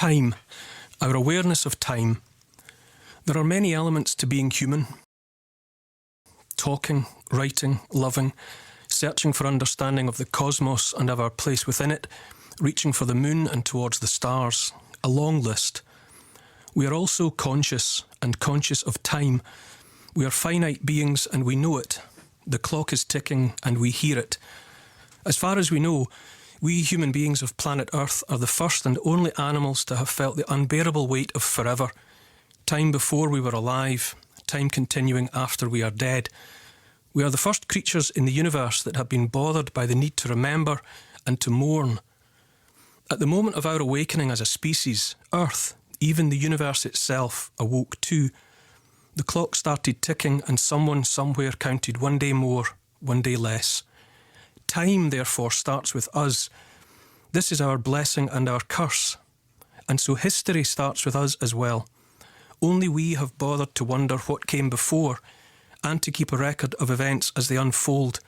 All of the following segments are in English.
Time, our awareness of time. There are many elements to being human. Talking, writing, loving, searching for understanding of the cosmos and of our place within it, reaching for the moon and towards the stars. A long list. We are also conscious and conscious of time. We are finite beings and we know it. The clock is ticking and we hear it. As far as we know, we human beings of planet Earth are the first and only animals to have felt the unbearable weight of forever. Time before we were alive, time continuing after we are dead. We are the first creatures in the universe that have been bothered by the need to remember and to mourn. At the moment of our awakening as a species, Earth, even the universe itself, awoke too. The clock started ticking and someone somewhere counted one day more, one day less. Time, therefore, starts with us. This is our blessing and our curse. And so history starts with us as well. Only we have bothered to wonder what came before and to keep a record of events as they unfold.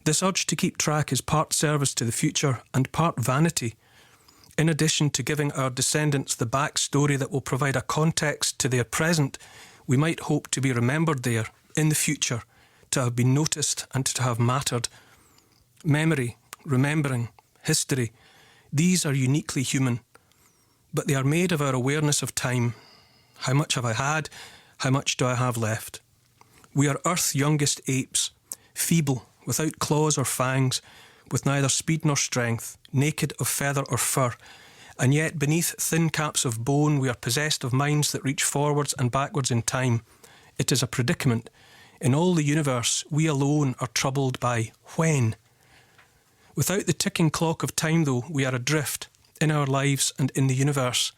This urge to keep track is part service to the future and part vanity. In addition to giving our descendants the backstory that will provide a context to their present, we might hope to be remembered there, in the future, to have been noticed and to have mattered. Memory, remembering, history, these are uniquely human, but they are made of our awareness of time. How much have I had? How much do I have left? We are Earth's youngest apes, feeble, without claws or fangs, with neither speed nor strength, naked of feather or fur, and yet beneath thin caps of bone we are possessed of minds that reach forwards and backwards in time. It is a predicament. In all the universe, we alone are troubled by when. Without the ticking clock of time, though, we are adrift, in our lives and in the universe.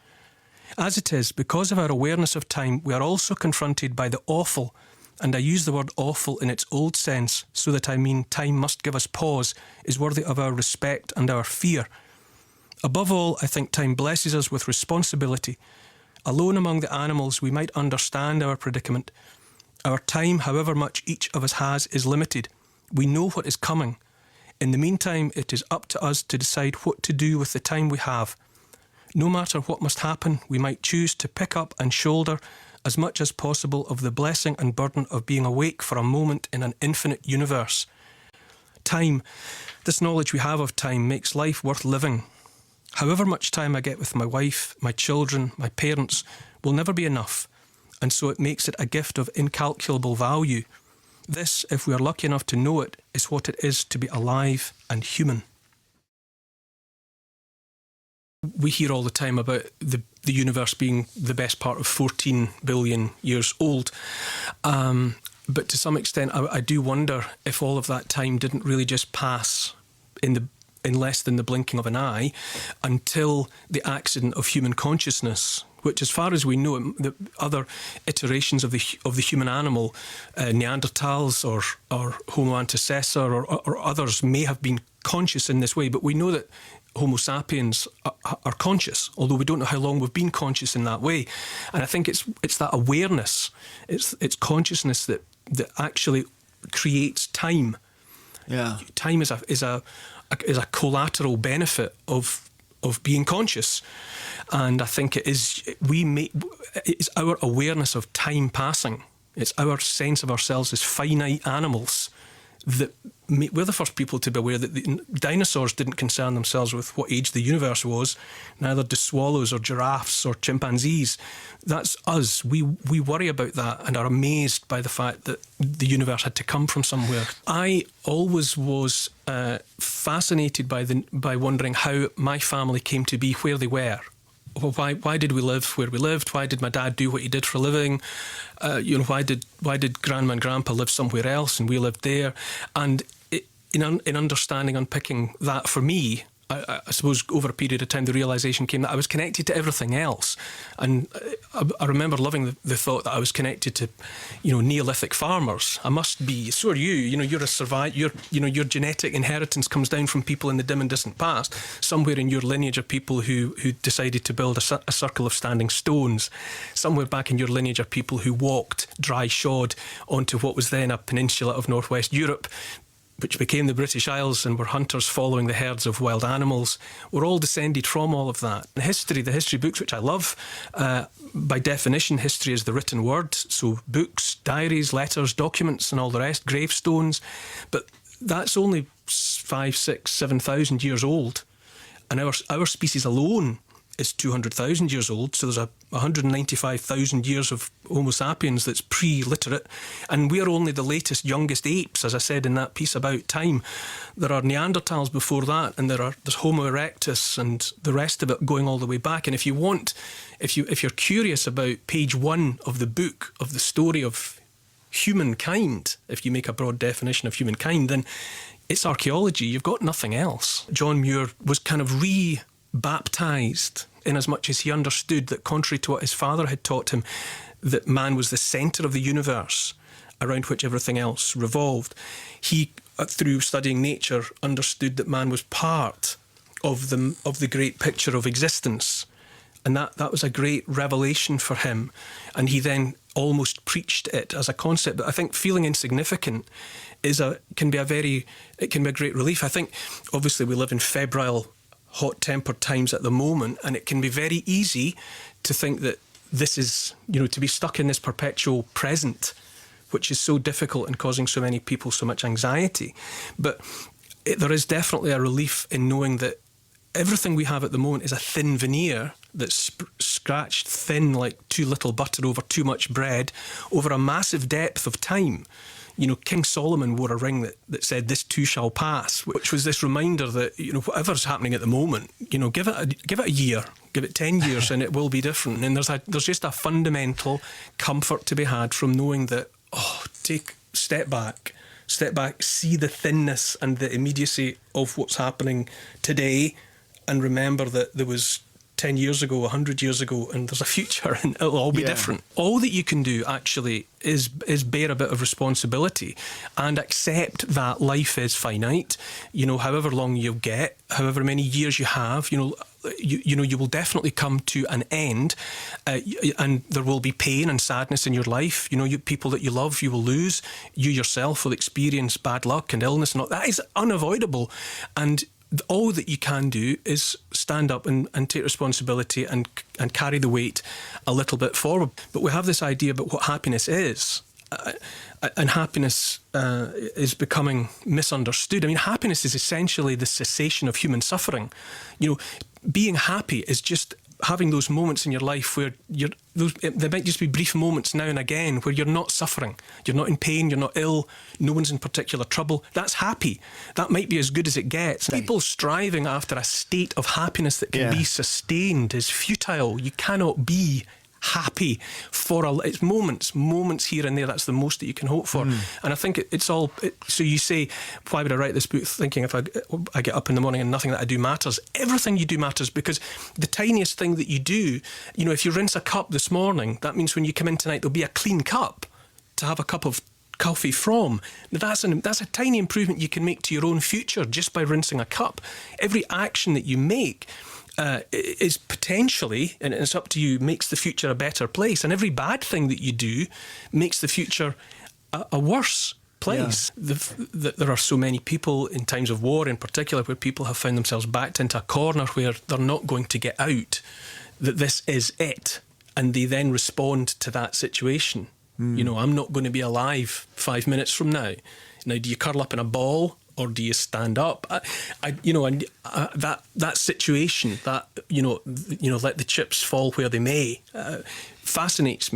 As it is, because of our awareness of time, we are also confronted by the awful, and I use the word awful in its old sense, so that I mean time must give us pause, is worthy of our respect and our fear. Above all, I think time blesses us with responsibility. Alone among the animals, we might understand our predicament. Our time, however much each of us has, is limited. We know what is coming. In the meantime, it is up to us to decide what to do with the time we have. No matter what must happen, we might choose to pick up and shoulder as much as possible of the blessing and burden of being awake for a moment in an infinite universe. Time, this knowledge we have of time, makes life worth living. However much time I get with my wife, my children, my parents, will never be enough, and so it makes it a gift of incalculable value. This, if we are lucky enough to know it, is what it is to be alive and human. We hear all the time about the universe being the best part of 14 billion years old. But to some extent, I do wonder if all of that time didn't really just pass in less than the blinking of an eye until the accident of human consciousness, which, as far as we know, the other iterations of the human animal, Neanderthals or Homo antecessor or others may have been conscious in this way, but we know that Homo sapiens are conscious, although we don't know how long we've been conscious in that way. And I think it's that awareness, it's consciousness that actually creates time. Yeah, time is a collateral benefit of being conscious, and I think it's our awareness of time passing. It's our sense of ourselves as finite animals that we're the first people to be aware that the dinosaurs didn't concern themselves with what age the universe was, neither do swallows or giraffes or chimpanzees. That's us. We worry about that and are amazed by the fact that the universe had to come from somewhere. I always was fascinated by wondering how my family came to be where they were. Well, why did we live where we lived? Why did my dad do what he did for a living? Why did Grandma and Grandpa live somewhere else and we lived there? And in understanding, unpicking that for me, I suppose over a period of time the realisation came that I was connected to everything else. And I remember loving the thought that I was connected to, Neolithic farmers. I must be. So are you. You're a survivor. Your genetic inheritance comes down from people in the dim and distant past. Somewhere in your lineage are people who decided to build a circle of standing stones. Somewhere back in your lineage are people who walked dry shod onto what was then a peninsula of northwest Europe, which became the British Isles and were hunters following the herds of wild animals, were all descended from all of that. The history books, which I love, by definition, history is the written word. So books, diaries, letters, documents and all the rest, gravestones. But that's only 5, 6, 7,000 years old. And our species alone is 200,000 years old. So there's 195,000 years of Homo sapiens that's pre-literate. And we are only the latest, youngest apes, as I said in that piece about time. There are Neanderthals before that, and there's Homo erectus and the rest of it going all the way back. And if you're curious about page 1 of the book, of the story of humankind, if you make a broad definition of humankind, then it's archaeology. You've got nothing else. John Muir was kind of baptised in as much as he understood that, contrary to what his father had taught him, that man was the centre of the universe around which everything else revolved. He, through studying nature, understood that man was part of the great picture of existence. And that was a great revelation for him. And he then almost preached it as a concept. But I think feeling insignificant can be a great relief. I think, obviously, we live in febrile, hot-tempered times at the moment, and it can be very easy to think that this is, to be stuck in this perpetual present, which is so difficult and causing so many people so much anxiety. But there is definitely a relief in knowing that everything we have at the moment is a thin veneer that's scratched thin like too little butter over too much bread over a massive depth of time. King Solomon wore a ring that said, "This too shall pass," which was this reminder that, whatever's happening at the moment, give it a year, give it 10 years and it will be different. And there's just a fundamental comfort to be had from knowing that, step back, see the thinness and the immediacy of what's happening today, and remember that there was 10 years ago, 100 years ago, and there's a future and it'll all be different. All that you can do actually is bear a bit of responsibility and accept that life is finite. However long you'll get, however many years you have, you will definitely come to an end, and there will be pain and sadness in your life. People that you love, you will lose. You yourself will experience bad luck and illness and all. That is unavoidable. And all that you can do is stand up and take responsibility and carry the weight a little bit forward. But we have this idea about what happiness is. And happiness is becoming misunderstood. I mean, happiness is essentially the cessation of human suffering. Being happy is just having those moments in your life where there might just be brief moments now and again where you're not suffering, you're not in pain, you're not ill, no one's in particular trouble. That's happy. That might be as good as it gets. People striving after a state of happiness that can be sustained is futile. You cannot be happy for it's moments here and there. That's the most that you can hope for. And I think it's all so you say, why would I write this book thinking if I get up in the morning and nothing that I do matters? Everything you do matters, because the tiniest thing that you do, if you rinse a cup this morning, that means when you come in tonight there'll be a clean cup to have a cup of coffee from. That's a tiny improvement you can make to your own future just by rinsing a cup. Every action that you make is potentially, and it's up to you, makes the future a better place. And every bad thing that you do makes the future a worse place. There are so many people in times of war in particular where people have found themselves backed into a corner where they're not going to get out, that this is it. And they then respond to that situation. I'm not going to be alive 5 minutes from now. Now, do you curl up in a ball? Or do you stand up? That situation, let the chips fall where they may, fascinates me.